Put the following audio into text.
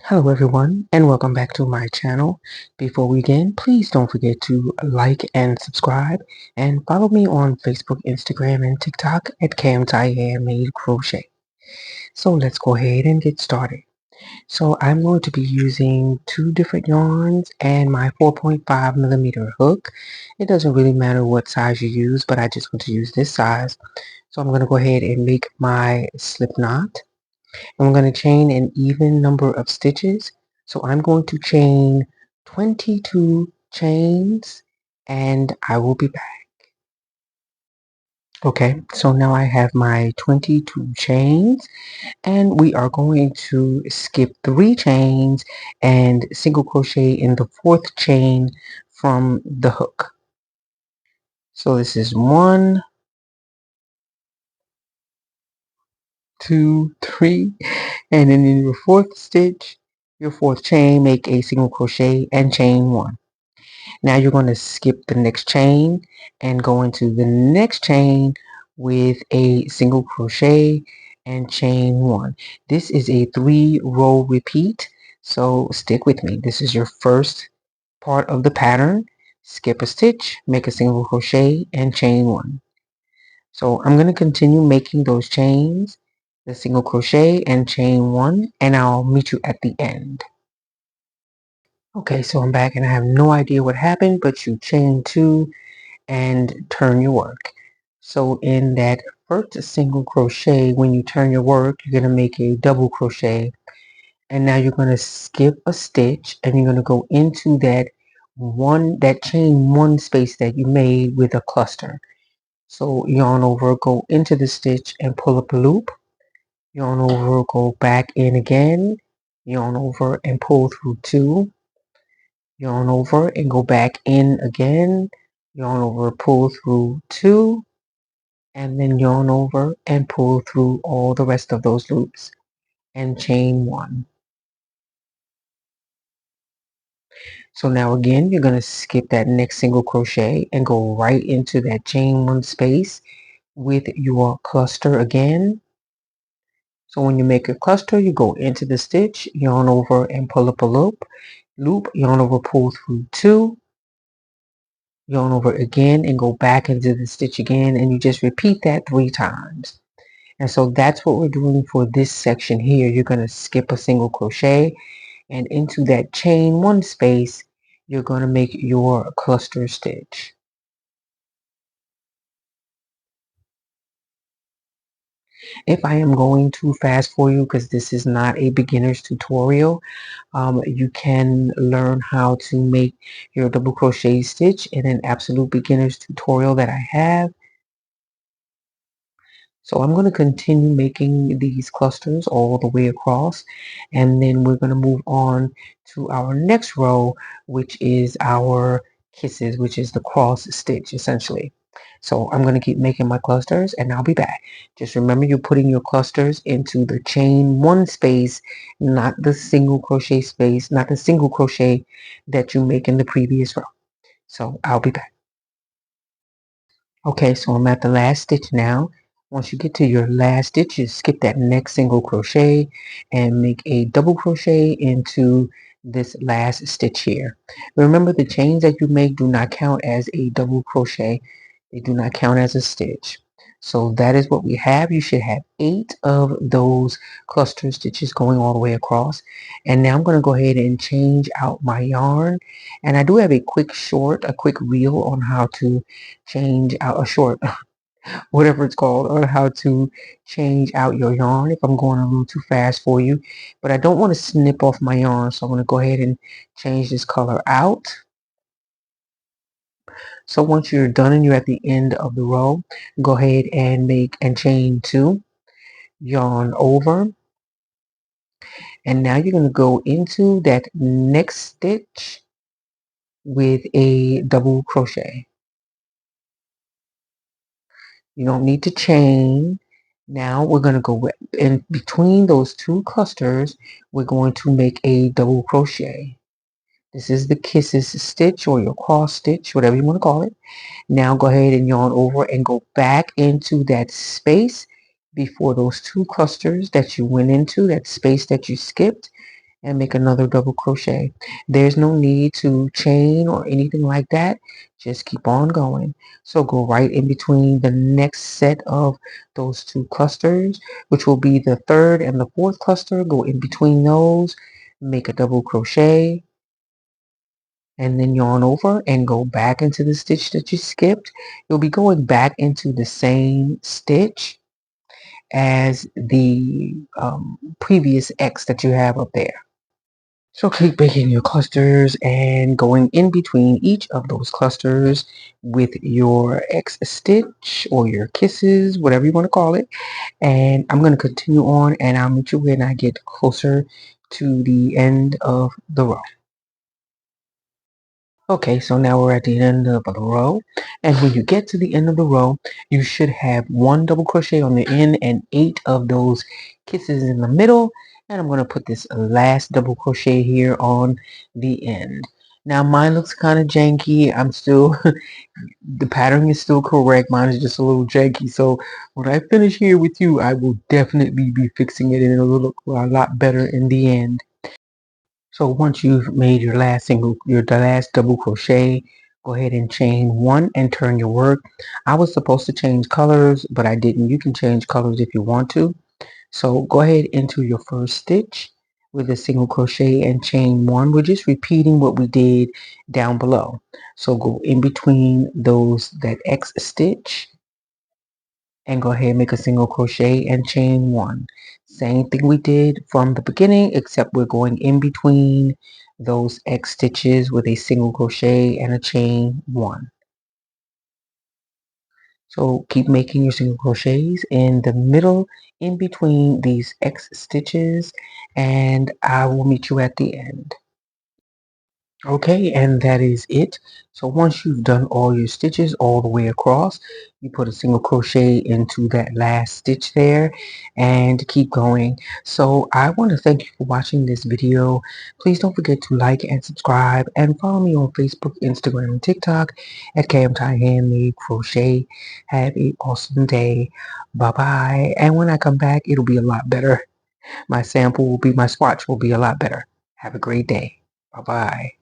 Hello everyone and welcome back to my channel. Before we begin, please don't forget to like and subscribe and follow me on Facebook, Instagram, and TikTok at Handmade Crochet. So let's go ahead and get started. So I'm going to be using two different yarns and my 4.5mm hook. It doesn't really matter what size you use, but I just want to use this size. So I'm going to go ahead and make my slip knot. I'm going to chain an even number of stitches. So I'm going to chain 22 chains and I will be back. Okay, so now I have my 22 chains and we are going to skip 3 chains and single crochet in the 4th chain from the hook. So this is 1, 2, 3, and then in your 4th stitch, your 4th chain, make a single crochet and chain 1. Now you're going to skip the next chain and go into the next chain with a single crochet and chain 1. This is a 3-row repeat, so stick with me. This is your first part of the pattern. Skip a stitch, make a single crochet and chain 1. So I'm going to continue making those chains, the single crochet and chain 1, and I'll meet you at the end. Okay, so I'm back and I have no idea what happened, but you chain 2 and turn your work. So in that first single crochet, when you turn your work, you're going to make a double crochet, and now you're going to skip a stitch and you're going to go into that chain 1 space that you made with a cluster. So yarn over, go into the stitch and pull up a loop, yarn over, go back in again, yarn over and pull through 2, yarn over and go back in again, yarn over, pull through 2, and then yarn over and pull through all the rest of those loops and chain 1. So now again, you're going to skip that next single crochet and go right into that chain 1 space with your cluster again. So when you make a cluster, you go into the stitch, yarn over and pull up a loop, yarn over, pull through 2, yarn over again and go back into the stitch again, and you just repeat that 3 times. And so that's what we're doing for this section here. You're going to skip a single crochet and into that chain 1 space, you're going to make your cluster stitch. If I am going too fast for you, because this is not a beginner's tutorial, you can learn how to make your double crochet stitch in an absolute beginner's tutorial that I have. So I'm going to continue making these clusters all the way across, and then we're going to move on to our next row, which is our kisses, which is the cross stitch essentially. So I'm going to keep making my clusters and I'll be back. Just remember, you're putting your clusters into the chain 1 space, not the single crochet space, not the single crochet that you make in the previous row. So I'll be back. Okay, so I'm at the last stitch now. Once you get to your last stitch, you skip that next single crochet and make a double crochet into this last stitch here. Remember, the chains that you make do not count as a double crochet. They do not count as a stitch. So that is what we have. You should have 8 of those cluster stitches going all the way across. And now I'm going to go ahead and change out my yarn. And I do have a quick reel on how to change out a short, whatever it's called, on how to change out your yarn if I'm going a little too fast for you. But I don't want to snip off my yarn, so I'm going to go ahead and change this color out. So once you're done and you're at the end of the row, go ahead and make and chain 2, yarn over, and now you're going to go into that next stitch, with a double crochet. You don't need to chain. Now we're going to go in between those two clusters. We're going to make a double crochet. This is the kisses stitch or your cross stitch, whatever you want to call it. Now go ahead and yarn over and go back into that space before those two clusters that you went into, that space that you skipped, and make another double crochet. There's no need to chain or anything like that. Just keep on going. So go right in between the next set of those two clusters, which will be the third and the fourth cluster. Go in between those, make a double crochet, and then yarn over and go back into the stitch that you skipped. You'll be going back into the same stitch as the previous X that you have up there. So keep making your clusters and going in between each of those clusters with your X stitch or your kisses, whatever you want to call it. And I'm going to continue on and I'll meet you when I get closer to the end of the row. Okay, so now we're at the end of the row, and when you get to the end of the row, you should have one double crochet on the end and 8 of those kisses in the middle, and I'm going to put this last double crochet here on the end. Now mine looks kind of janky. I'm still, the pattern is still correct. Mine is just a little janky, so when I finish here with you, I will definitely be fixing it and it'll look a lot better in the end. So once you've made your last double crochet, go ahead and chain one and turn your work. I was supposed to change colors, but I didn't. You can change colors if you want to. So go ahead into your first stitch with a single crochet and chain one. We're just repeating what we did down below. So go in between that X stitch and go ahead and make a single crochet and chain one. Same thing we did from the beginning, except we're going in between those X stitches with a single crochet and a chain one. So keep making your single crochets in the middle in between these X stitches, and I will meet you at the end. Okay, and that is it. So once you've done all your stitches all the way across, you put a single crochet into that last stitch there and keep going. So I want to thank you for watching this video. Please don't forget to like and subscribe and follow me on Facebook, Instagram, and TikTok at Handmade Crochet. Have an awesome day. Bye-bye. And when I come back, it'll be a lot better. My swatch will be a lot better. Have a great day. Bye-bye.